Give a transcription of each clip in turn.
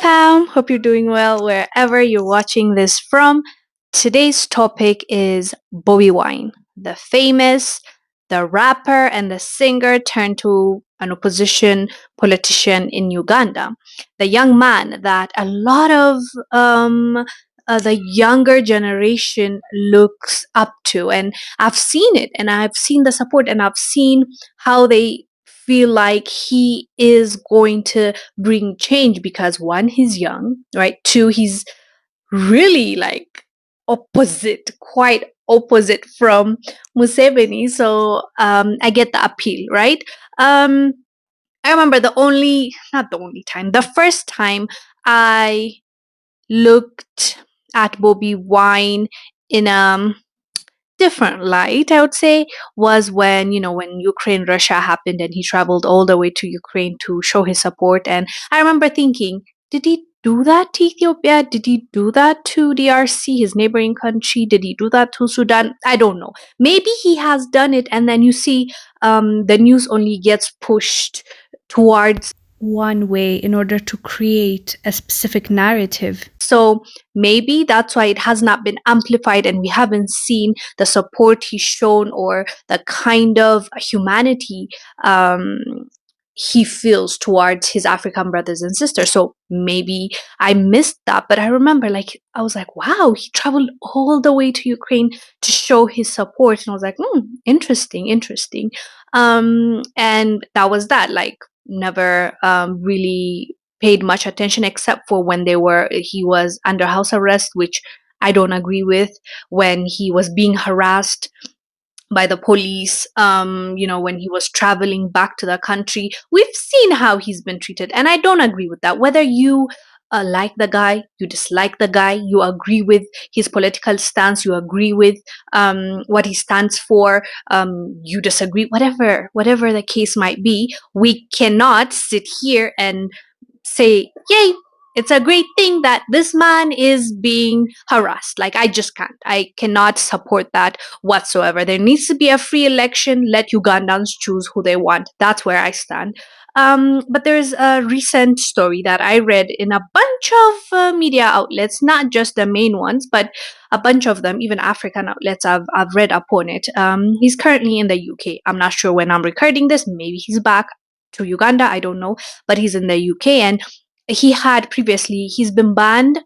fam. Hope you're doing well wherever you're watching this from. Today's topic is Bobi Wine, the famous, the rapper and the singer turned to an opposition politician in Uganda. The young man that a lot of the younger generation looks up to. And I've seen it, and I've seen the support, and I've seen how they feel like he is going to bring change because one, he's young, right? Two, he's really like opposite, quite opposite from Museveni. So I get the appeal, right? Um, I remember not the only time, the first time I looked at Bobby Wine in a different light, I would say, was when Ukraine Russia happened and he traveled all the way to Ukraine to show his support. And I remember thinking, did he do that to Ethiopia? Did he do that to DRC, his neighboring country? Did he do that to Sudan? I don't know. Maybe he has done it, and then you see the news only gets pushed towards one way in order to create a specific narrative. So maybe that's why it has not been amplified and we haven't seen the support he's shown or the kind of humanity um, he feels towards his African brothers and sisters. So maybe I missed that, but I remember I was like, wow, he traveled all the way to Ukraine to show his support. And I was like, interesting, interesting. And that was that. Never really paid much attention except for when he was under house arrest, which I don't agree with, when he was being harassed by the police, when he was traveling back to the country. We've seen how he's been treated, and I don't agree with that. Whether you like the guy, you dislike the guy, you agree with his political stance, you agree with what he stands for, you disagree, whatever the case might be, we cannot sit here and say, yay, it's a great thing that this man is being harassed. I just can't. I cannot support that whatsoever. There needs to be a free election. Let Ugandans choose who they want. That's where I stand. But there's a recent story that I read in a bunch of media outlets, not just the main ones, but a bunch of them, even African outlets. I've read upon it. He's currently in the UK. I'm not sure when I'm recording this. Maybe he's back to Uganda. I don't know, but he's in the UK, and he's been banned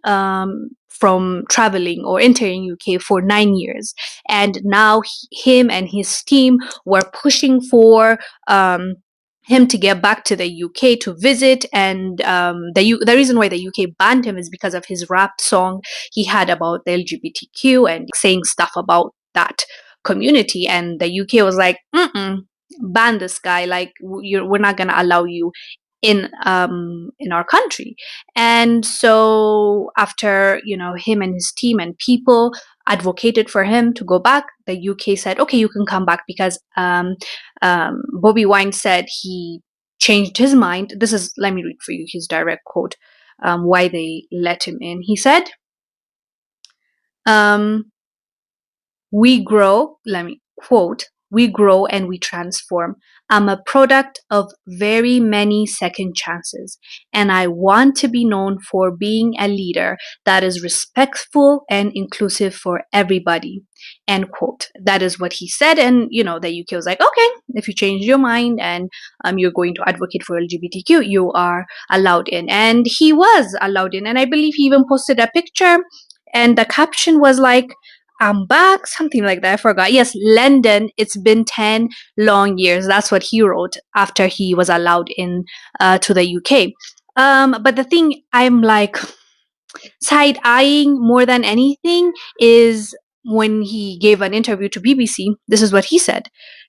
from traveling or entering UK for 9 years, and now him and his team were pushing for him to get back to the UK to visit. And the reason why the UK banned him is because of his rap song he had about the LGBTQ and saying stuff about that community. And the UK was like, ban this guy. We're not gonna allow you in our country. And so after him and his team and people advocated for him to go back, the UK said, okay, you can come back, because Bobby Wine said he changed his mind. Let me read for you his direct quote, why they let him in. He said, we grow, let me quote, we grow and we transform. I'm a product of very many second chances, and I want to be known for being a leader that is respectful and inclusive for everybody. End quote. That is what he said. And, the UK was like, okay, if you change your mind and you're going to advocate for LGBTQ, you are allowed in. And he was allowed in. And I believe he even posted a picture, and the caption was like, I'm back, something like that. I forgot. Yes, London, it's been 10 long years. That's what he wrote after he was allowed in to the UK. But the thing I'm side eyeing more than anything is when he gave an interview to BBC. This is what he said.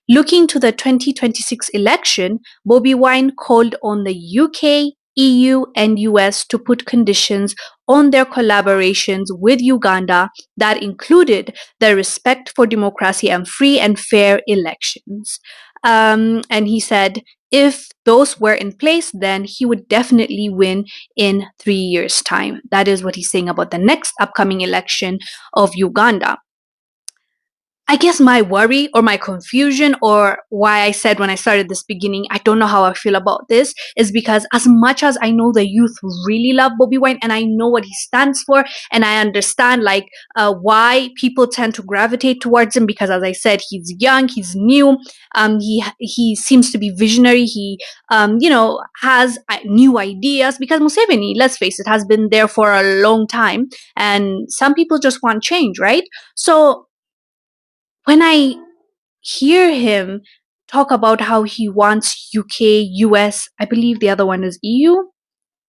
Looking to the 2026 election, Bobi Wine called on the UK, EU, and US to put conditions on their collaborations with Uganda that included the respect for democracy and free and fair elections. And he said if those were in place, then he would definitely win in 3 years' time. That is what he's saying about the next upcoming election of Uganda. I guess my worry or my confusion, or why I said when I started this beginning, I don't know how I feel about this, is because as much as I know the youth really love Bobby Wine and I know what he stands for, and I understand like why people tend to gravitate towards him, because as I said, he's young, he's new, he seems to be visionary, he has new ideas. Because Museveni, let's face it, has been there for a long time, and some people just want change, right? So when I hear him talk about how he wants UK, US, I believe the other one is EU.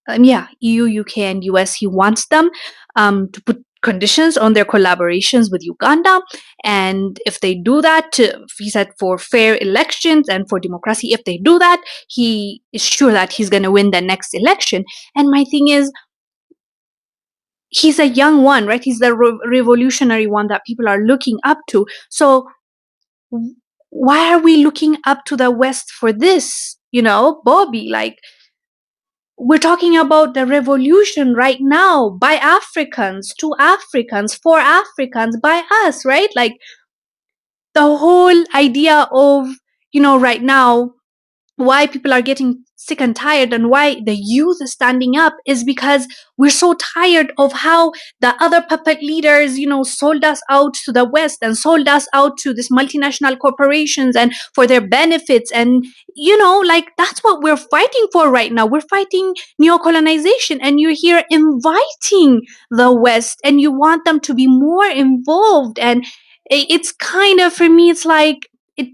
Yeah, EU, UK, and US. He wants them to put conditions on their collaborations with Uganda. And if they do that, he said for fair elections and for democracy, if they do that, he is sure that he's going to win the next election. And my thing is, he's a young one, right? He's the revolutionary one that people are looking up to. So why are we looking up to the West for this? Bobby, like, we're talking about the revolution right now by Africans, to Africans, for Africans, by us, right? Like, the whole idea of, right now, why people are getting sick and tired and why the youth is standing up is because we're so tired of how the other puppet leaders, sold us out to the West and sold us out to these multinational corporations and for their benefits. And, like, that's what we're fighting for right now. We're fighting neocolonization, and you're here inviting the West and you want them to be more involved. And it's kind of, for me, it's like, it,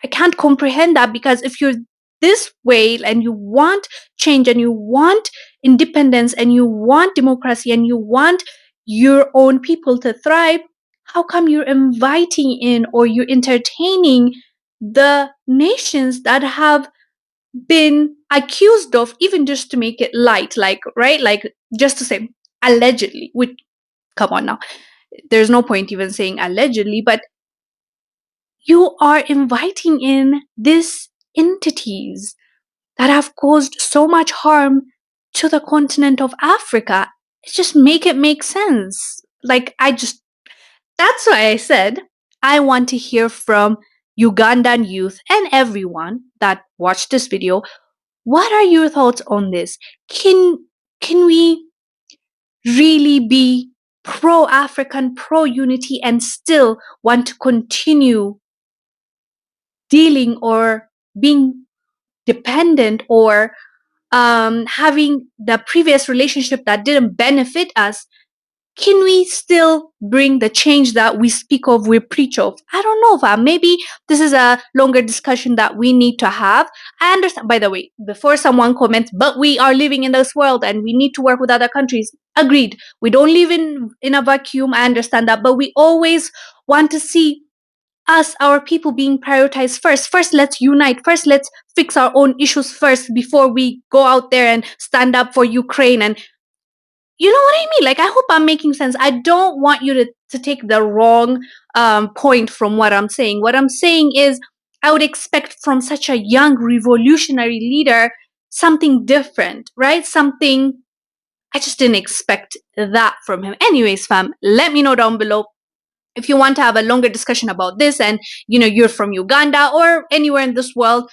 I can't comprehend that, because if you're this way and you want change and you want independence and you want democracy and you want your own people to thrive, how come you're inviting in or you're entertaining the nations that have been accused of, even just to make it light, like, right, like, just to say allegedly, which, come on now, there's no point even saying allegedly, but you are inviting in these entities that have caused so much harm to the continent of Africa. It just make it make sense. Like, that's why I said I want to hear from Ugandan youth and everyone that watched this video. What are your thoughts on this? Can we really be pro African, pro unity, and still want to continue dealing or being dependent, or having the previous relationship that didn't benefit us? Can we still bring the change that we speak of, we preach of? I don't know, fam. Maybe this is a longer discussion that we need to have. I understand, by the way, before someone comments, but we are living in this world and we need to work with other countries. Agreed. We don't live in a vacuum. I understand that. But we always want to see us, our people, being prioritized first. First, let's unite. First, let's fix our own issues first before we go out there and stand up for Ukraine. And you know what I mean? Like, I hope I'm making sense. I don't want you to take the wrong point from what I'm saying. What I'm saying is, I would expect from such a young revolutionary leader something different, right? Something I just didn't expect that from him. Anyways, fam, let me know down below if you want to have a longer discussion about this, and you're from Uganda or anywhere in this world.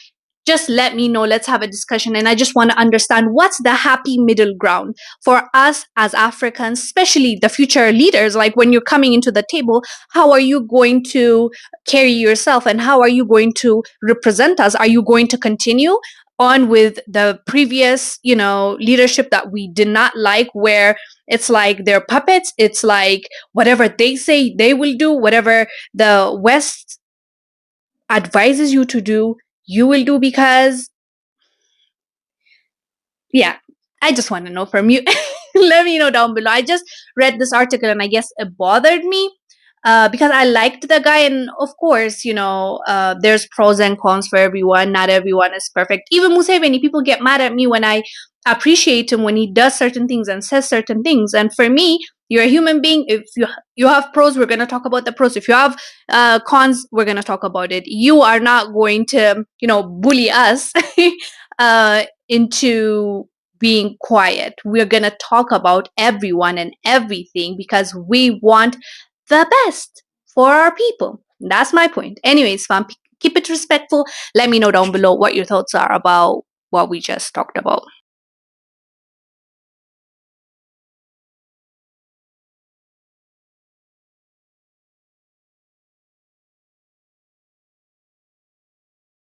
Just let me know. Let's have a discussion. And I just want to understand what's the happy middle ground for us as Africans, especially the future leaders. Like, when you're coming into the table, how are you going to carry yourself and how are you going to represent us? Are you going to continue on with the previous, leadership that we did not like, where it's like they're puppets? It's like whatever they say they will do, whatever the West advises you to do, you will do, because, yeah, I just want to know from you. Let me know down below. I just read this article and I guess it bothered me, because I liked the guy. And of course, there's pros and cons for everyone. Not everyone is perfect. Even Museveni, people get mad at me when I appreciate him when he does certain things and says certain things. And for me, you're a human being. If you have pros, we're going to talk about the pros. If you have cons, we're going to talk about it. You are not going to, bully us into being quiet. We're going to talk about everyone and everything because we want the best for our people. That's my point. Anyways, fam, keep it respectful. Let me know down below what your thoughts are about what we just talked about.